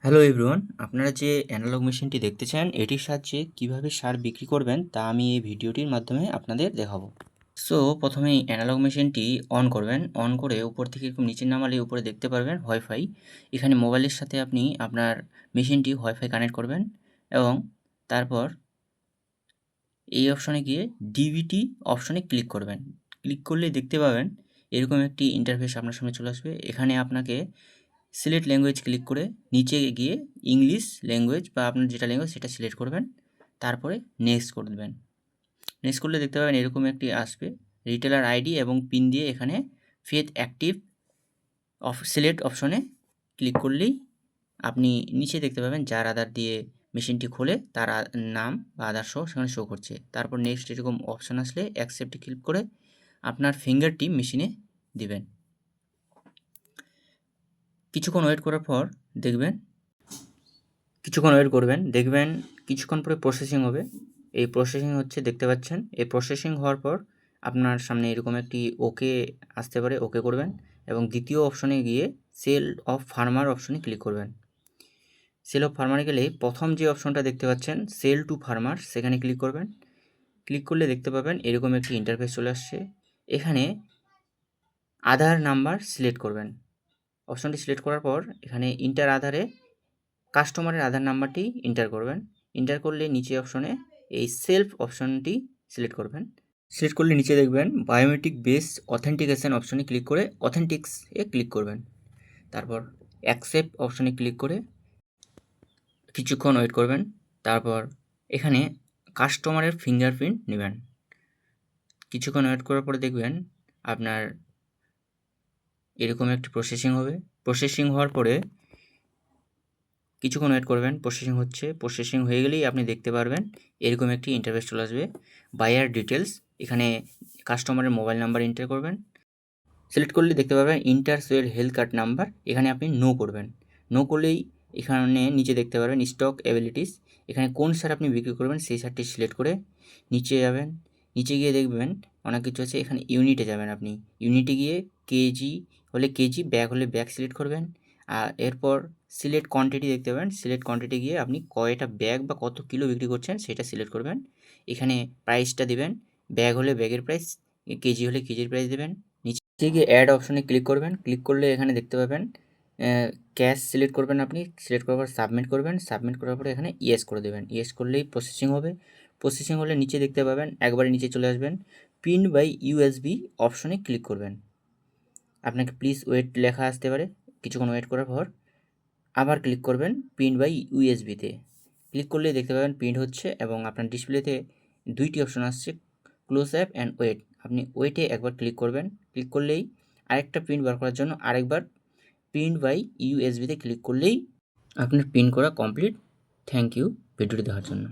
Hello everyone, আপনারা যে analogue মেশিনটি দেখতেছেন এটির সাহায্যে কিভাবে সার বিক্রি করবেন তা আমি এই ভিডিওটির মাধ্যমে আপনাদের দেখাবো। সো প্রথমেই অ্যানালগ মেশিনটি অন করবেন। অন করে উপর থেকে এরকম নিচে নামালে উপরে দেখতে পারবেন ওয়াইফাই। এখানে মোবাইলের সাথে আপনি আপনার মেশিনটি ওয়াইফাই কানেক্ট করবেন এবং তারপর এই অপশনে গিয়ে ডিভিটি অপশনে ক্লিক করবেন। ক্লিক করলেই দেখতে পাবেন এরকম একটি ইন্টারফেস আপনার সামনে চলে আসবে। এখানে আপনাকে সিলেক্ট ল্যাঙ্গুয়েজ ক্লিক করে নিচে গিয়ে ইংলিশ ল্যাঙ্গুয়েজ বা আপনার যেটা ল্যাঙ্গুয়েজ সেটা সিলেক্ট করবেন। তারপরে নেক্সট করে দেবেন। নেক্সট করলে দেখতে পাবেন এরকম একটি আসবে। রিটেলার আইডি এবং পিন দিয়ে এখানে ফেথ অ্যাক্টিভ সিলেক্ট অপশনে ক্লিক করলেই আপনি নিচে দেখতে পাবেন যার আধার দিয়ে মেশিনটি খোলে তার নাম বা আধার সহ সেখানে শো করছে। তারপর নেক্সট এরকম অপশন আসলে অ্যাকসেপ্টে ক্লিক করে আপনার ফিঙ্গারটিপ মেশিনে দিবেন। কিছুক্ষণ ওয়েট করার পর দেখবেন কিছুক্ষণ পরে প্রসেসিং হবে। এই প্রসেসিং হচ্ছে দেখতে পাচ্ছেন। এই প্রসেসিং হওয়ার পর আপনার সামনে এরকম একটি ওকে আসতে পারে, ওকে করবেন এবং দ্বিতীয় অপশনে গিয়ে সেল অফ ফার্মার অপশনে ক্লিক করবেন। সেল অফ ফার্মারে গেলে প্রথম যে অপশনটা দেখতে পাচ্ছেন সেল টু ফার্মার সেখানে ক্লিক করবেন। ক্লিক করলে দেখতে পাবেন এরকম একটি ইন্টারফেস চলে আসছে। এখানে আধার নাম্বার সিলেক্ট করবেন। অপশনটি সিলেক্ট করার পর এখানে ইন্টার আধারে কাস্টমারের আধার নাম্বারটি এন্টার করবেন। এন্টার করলে নিচে অপশনে এই সেলফ অপশনটি সিলেক্ট করবেন। সিলেক্ট করলে নিচে দেখবেন বায়োমেট্রিক বেস অথেন্টিকেশন অপশনে ক্লিক করে অথেন্টিক্সে ক্লিক করবেন। তারপর অ্যাকসেপ্ট অপশনে ক্লিক করে কিছুক্ষণ ওয়েট করবেন। তারপর এখানে কাস্টমারের ফিঙ্গারপ্রিন্ট নেবেন। কিছুক্ষণ ওয়েট করার পরে দেখবেন আপনার এরকম একটি প্রসেসিং হবে। প্রসেসিং হওয়ার পরে কিছুক্ষণ ওয়েট করবেন। প্রসেসিং হয়ে গেলেই আপনি দেখতে পারবেন এরকম একটি ইন্টারফেস চলে আসবে। বায়ার ডিটেলস, এখানে কাস্টমারের মোবাইল নাম্বার এন্টার করবেন। সিলেক্ট করলে দেখতে পাবেন inter Soyel health card number, এখানে আপনি নো করবেন। নো করলেই এখানে নিচে দেখতে পারবেন স্টক অ্যাবিলিটিস, এখানে কোন সার আপনি বিক্রি করবেন সেই সারটি সিলেক্ট করে নিচে যাবেন। নিচে গিয়ে দেখবেন অনেক কিছু আছে, এখানে ইউনিটে যাবেন। আপনি ইউনিটে গিয়ে কেজি হলে কেজি, ব্যাগ হলে ব্যাগ সিলেক্ট করবেন। আর এরপর সিলেক্ট কোয়ান্টিটি দেখতে পাবেন। সিলেক্ট কোয়ান্টিটি গিয়ে আপনি কয়টা ব্যাগ বা কত কিলো বিক্রি করছেন সেটা সিলেক্ট করবেন। এখানে প্রাইসটা দিবেন, ব্যাগ হলে ব্যাগের প্রাইস, কেজি হলে কেজির প্রাইস দেবেন। নিচে গিয়ে অ্যাড অপশনে ক্লিক করবেন। ক্লিক করলে এখানে দেখতে পাবেন ক্যাশ সিলেক্ট করবেন। আপনি সিলেক্ট করার পর সাবমিট করবেন। সাবমিট করার পরে এখানে ইয়েস করে দেবেন। ইয়েস করলেই প্রসেসিং হবে। প্রসেসিং হলে নিচে দেখতে পাবেন একবারে নিচে চলে আসবেন, প্রিন্ট বাই ইউএসবি অপশনে ক্লিক করবেন। আপনাকে প্লিজ ওয়েট লেখা আসতে পারে। কিছুক্ষণ ওয়েট করার পর আবার ক্লিক করবেন প্রিন্ট বাই ইউএসবিতে। ক্লিক করলেই দেখতে পাবেন প্রিন্ট হচ্ছে এবং আপনার ডিসপ্লেতে দুইটি অপশন আসছে, ক্লোজ অ্যাপ অ্যান্ড ওয়েট। আপনি ওয়েটে একবার ক্লিক করবেন। ক্লিক করলেই আরেকটা প্রিন্ট বার করার জন্য আরেকবার প্রিন্ট বাই ইউএসবিতে ক্লিক করলেই আপনার প্রিন্ট করা কমপ্লিট। থ্যাংক ইউ ভিডিওটি দেখার জন্য।